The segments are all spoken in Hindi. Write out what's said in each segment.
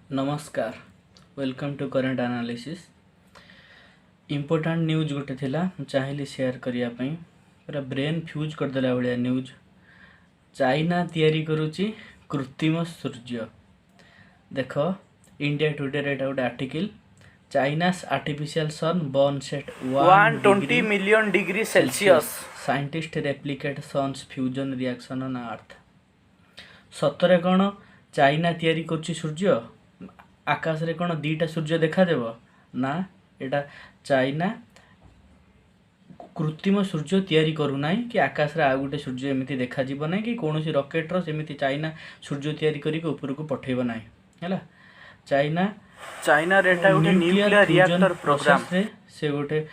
नमस्कार welcome to current analysis important news गोटे थिला चाहिए शेयर करिया पई पूरा ब्रेन फ्यूज करदेला भाया न्यूज। चाइना तैयारी करुच्ची कृत्रिम सूर्य। देख इंडिया टुडे एटा गोटे article China's artificial sun burns at 120 million degree Celsius। Scientist replicate sun's fusion reaction on earth. सतरे कौन चाइना तैयारी करुच्ची सूर्य आकाश रे कौन दीटा सूर्य देखा देव ना एटा चाइना कृत्रिम सूर्य तैयारी करूना कि आकाश रे आ गोटे सूर्य एमती देखा जीव ना कि कौन रॉकेट सेमती चाइना सूर्य तैयारी करके ऊपर को पठेब ना है चाइना चाइना रेटा गोटे न्यूक्लियर रिएक्टर प्रोग्राम रे से गोटे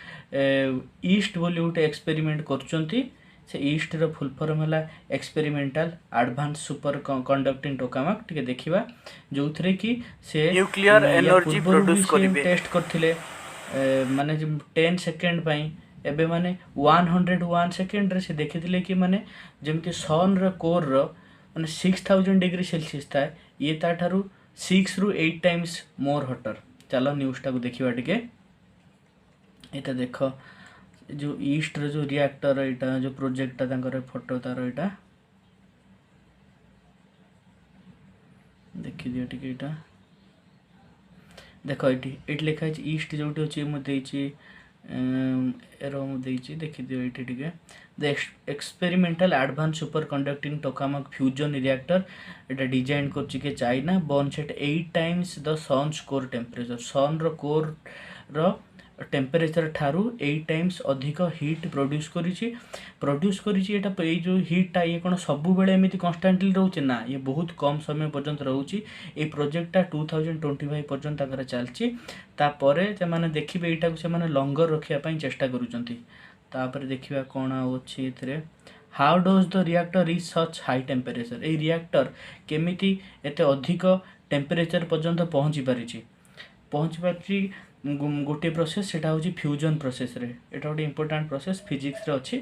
ईस्ट बोली गोटे एक्सपेरिमेंट करचंती। से ईस्ट रो फुल फॉर्म है एक्सपेरिमेंटल एडवांस सुपर कंडक्टिंग टोकामाक टिके देखिबा जो थरे कि से न्यूक्लियर एनर्जी प्रोड्यूस करिवे टेस्ट करथिले माने 10 सेकंड पई एबे माने 101 सेकंड रे से देखिथिले कि माने जेमति सन रो कोर रो माने 6000 डिग्री सेल्सियस था ये ता थारु 6 रु 8 टाइम्स मोर हॉटर। चलो न्यूज़ टा को देखिबा टिके एटा देखो जो ईस्ट रो जो रिएक्टर एटा जो प्रोजेक्ट ता तांकर फोटो तार एटा देखि दियो टिके एटा देखो एटी लिखा है ईस्ट जोटी अछि मु देछि एरो मु देछि देखि दियो एटी टिके the experimental advanced super conducting tokamak fusion reactor एटा डिजाइन करछि के China burn set 8 times the sun's core temperature sun रो कोर रो टेम्परेचर ठारू 8 टाइम्स अधिक हीट प्रोड्यूस करिछि एटा ए जो हीटा ये कोन सबु बेले एमिति कांस्टेंटली रहउछि ना ये बहुत कम समय पर्यंत रहउछि। ए प्रोजेक्ट 2025 पर्यंत ताकर चलछि तापरे जे माने देखिबे एटा को से माने लंगर रखिया पई चेष्टा करूचंती। तापर देखिबा कोन अछि एथरे how does the reactor reach such high temperature ए रिएक्टर केमिति एते अधिक टेम्परेचर पर्यंत पहुंची पारिछि गोटे प्रोसेस सेटा होची फ्यूजन प्रोसेस रे एटा गोटे इंपोर्टेंट प्रोसेस फिजिक्स रे अछि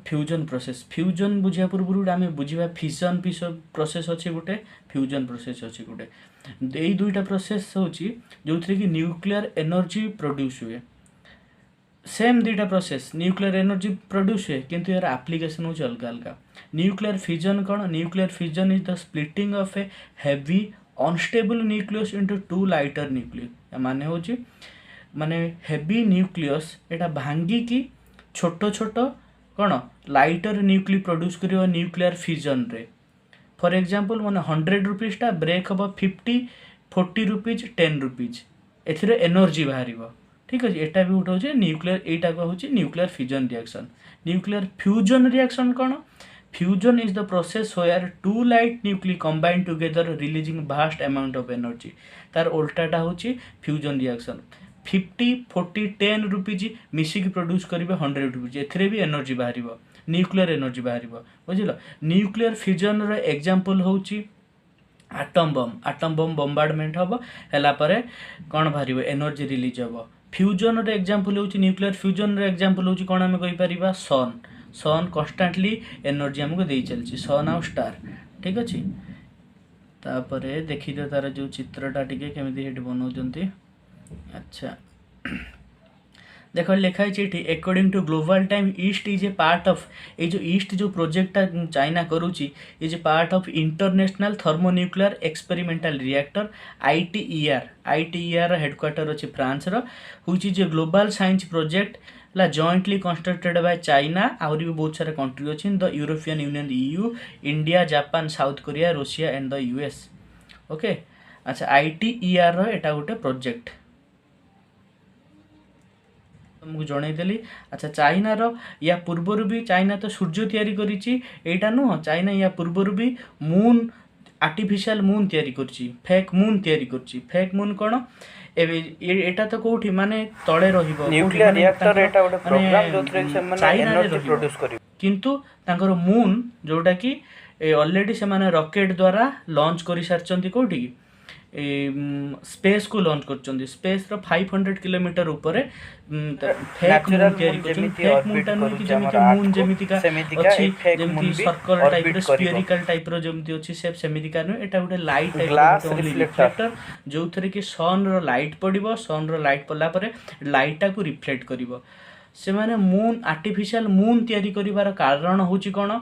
फ्यूजन प्रोसेस। फ्यूजन बुझिया पूर्व आम बुझा फिजन प्रोसेस अच्छी गोटे फ्यूजन प्रोसेस अच्छी गोटे यही दुईटा प्रोसेस होची जो थी कि न्यूक्लियर एनर्जी प्रोड्यूस हुए सेम दुईटा प्रोसेस न्यूक्लियर एनर्जी प्रोड्यूस हुए किंतु यार एप्लिकेशन होची अलग अलग। न्यूक्लियर फिजन कौन nuclear fission is the splitting of A heavy unstable nucleus into two lighter nucleus माने होची माने हेवी न्यूक्लियस एटा भांगी की छोट छोट कौन लाइटर न्यूक्ली प्रोड्यूस करियो न्यूक्लियर फिजन रे। फॉर एग्जांपल माने 100 रुपीस टा ब्रेक हम 50 40 रुपीज 10 रुपीज एथिरे एनर्जी बाहरिबो ठीक अछि। एटा भी उठो छै न्यूक्लियर एटा को होची nuclear fission reaction. Nuclear fusion reaction कौन fusion is the process where two light nuclei combine together releasing vast amount of energy तार उल्टाटा होची फ्यूजन रिएक्शन 50 40 10 रुपीज मिसिक प्रोड्यूस करिवे 100 रुपीज एथिरे भी एनर्जी बाहरिबो न्यूक्लियर एनर्जी बाहरिबो बुझिलो। न्यूक्लियर फिजन रो एग्जांपल होची एटम बम बम्बार्डमेंट हबो हला परे कोन बाहरिबो एनर्जी रिलीज हबो। फ्यूजन रो एग्जांपल होची न्यूक्लियर फ्यूजन रो एग्जांपल होची कोन हमें कहि परिबा सन कन्स्टांटली एनर्जी हमको दे चलछि सन आउ स्टार ठीक अछि। तापरे देखि दियो तार जो चित्रटा टिके केमिति हेड बनौजंती। अच्छा देखो लिखा है चिठी according to global time EAST is a part of a जो ईस्ट जो प्रोजेक्ट चाइना करूची is a part of international thermonuclear experimental reactor ITER headquarter अच्छे फ्रांस रो which is a global science project ला जॉइंटली कंस्ट्रक्टेड बाय चाइना आउरी भी बहुत सारे कंट्री अच्छी the European Union EU India Japan South Korea Russia and the US okay. अच्छा आईटीईआर रो एटा गोटे प्रोजेक्ट तुमको जनईदेली। अच्छा चाइना रो या पूर्वर भी चाइना तो सूर्य तैयारी करिछि एटा नुह चाइना या पूर्वर भी मून आर्टिफिशियल मून तैयारी करछि फेक मून तैयारी करछि। फेक मून कोन एटा तो कोठी माने तळे रहिबो न्यूक्लियर रिएक्टर एटा गोटे प्रोग्राम जोथरे से माने एनर्जी प्रोड्यूस करियो किंतु तांकर मून जोटा कि ऑलरेडी से माने रॉकेट द्वारा लॉन्च करि सारचंती कोठी स्पेस को लॉन्च करछन्ती स्पेस रो 500 किलोमीटर ऊपर फेक Natural मून तयारी moon करछन्ती जेमिति फेक orbit मून टा नुहे कि करूचे जेमिति हमर मून Earth को, जेमितिका सेमितिका अछि ए fake moon जेमिति भी सर्कल टाइप orbit रो करिवो। स्फेरिकल टाइप रो जेमिति अछि से सेमितिका नुहे एटा गोटे लाइट टाइप Glass रो ओनली reflector। रिफ्लेक्टर जो थरे कि सन रो लाइट पड़िबो सन रो लाइट पड़ला परे लाइट टा को रिफ्लेक्ट करिवो से माने मून आर्टिफिशियल मून तयारी करिवार कारण होची कोन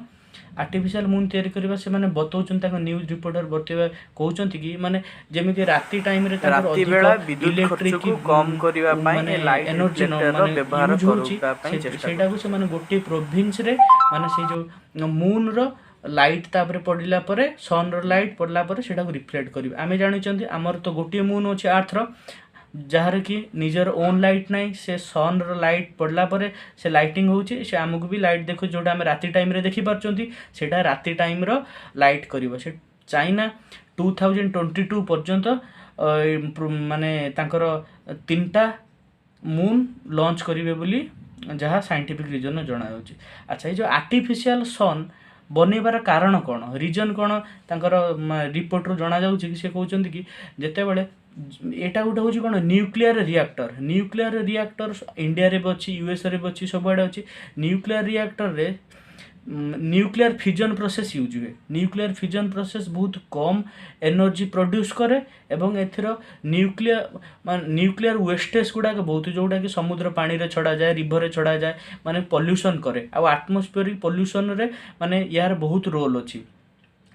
आर्टिफिशियल मून तयारी करिवा से माने बतौचन ताको न्यूज रिपोर्टर बतेबा कहउचंती कि माने जेमिति राति टाइम रे ताकर राति बेला अधिक विद्युत इलेक्ट्रिक खर्च को कम करिवा पई माने ए लाइट एनर्जी रिफ्लेक्टर रो माने व्यवहार यूज होची करूका पई चेष्टा सेटा को से माने गोटे प्रोविंस रे माने से जो मून रो लाइट तापरे पड़िला परे सन रो लाइट पड़ला परे सेटा को रिफ्लेक्ट करिवे आमे जानि चंती हमर तो गोटे मून अछि अर्थ रो जहाँ कि निजर ओन लाइट नहीं से सन रो लाइट पड़ला परे से लाइटिंग होची से हमको भी लाइट देखो जोटा हम राति टाइम रे देखि पारचंती सेटा राति टाइम रो लाइट करिवो से चाइना 2022 पर्यंत माने तांकर तीनटा मून लॉन्च करिवे बोली जहाँ साइंटिफिक रीजन जना होची अच्छा ये जो आर्टिफिशियल सन बनेबार कारण कौन रीजन कौन तांकर रिपोर्ट रू जना जाउची कि से कहउचंती कि जेतेबेले एटा गोटे हूँ कौन न्यूक्लियर रिएक्टर इंडिया रे भी अच्छी यूएस रे भी अच्छी सब आड़े अच्छी न्यूक्लियर रिएक्टर रे न्यूक्लियर फिजन प्रोसेस यूज हुए न्यूक्लियर फिजन प्रोसेस बहुत कम एनर्जी प्रोड्यूस करे एवं एथर न्यूक्लियर वेस्टेज गुड़ाक बहुत जोटा कि समुद्र पानी रे छड़ा जाए रिवर रे छड़ा जाए माने पॉल्यूशन करे आ एटमॉस्फेरिक पॉल्यूशन रे माने यार बहुत रोल अछि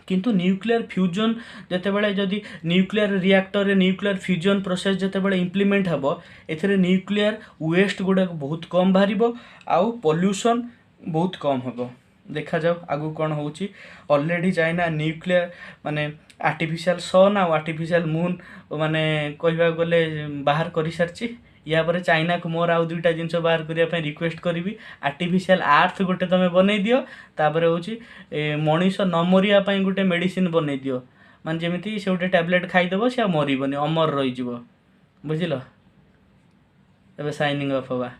किंतु न्यूक्लियर फ्यूजन जेतेबेले जदि न्यूक्लियर रिएक्टर रे न्यूक्लियर फ्यूजन प्रोसेस जेतेबेले इंप्लीमेंट हबो एथरे न्यूक्लियर वेस्ट गुडा बहुत कम बाहरिबो आउ पॉल्यूशन बहुत कम हबो देखा जाओ आगु कौन होची ऑलरेडी चाइना न्यूक्लियर माने आर्टिफिशियल सन आ आर्टिफिशियल मून माने कहबा गले बाहर करि सारची या पर चाइना को मोर आउ दुईटा जिनस बाहर करिया पे रिक्वेस्ट करी आर्टिफिशियल अर्थ गोटे तमे बनै दियो तापर होची मनीष न मरिया पई गोटे मेडिसिन बनै दियो मान जेमिति से गोटे टैबलेट खाई देबो से मरिबनी अमर रहि जिवो बुझिलो एबे साइनिंग ऑफ हवा।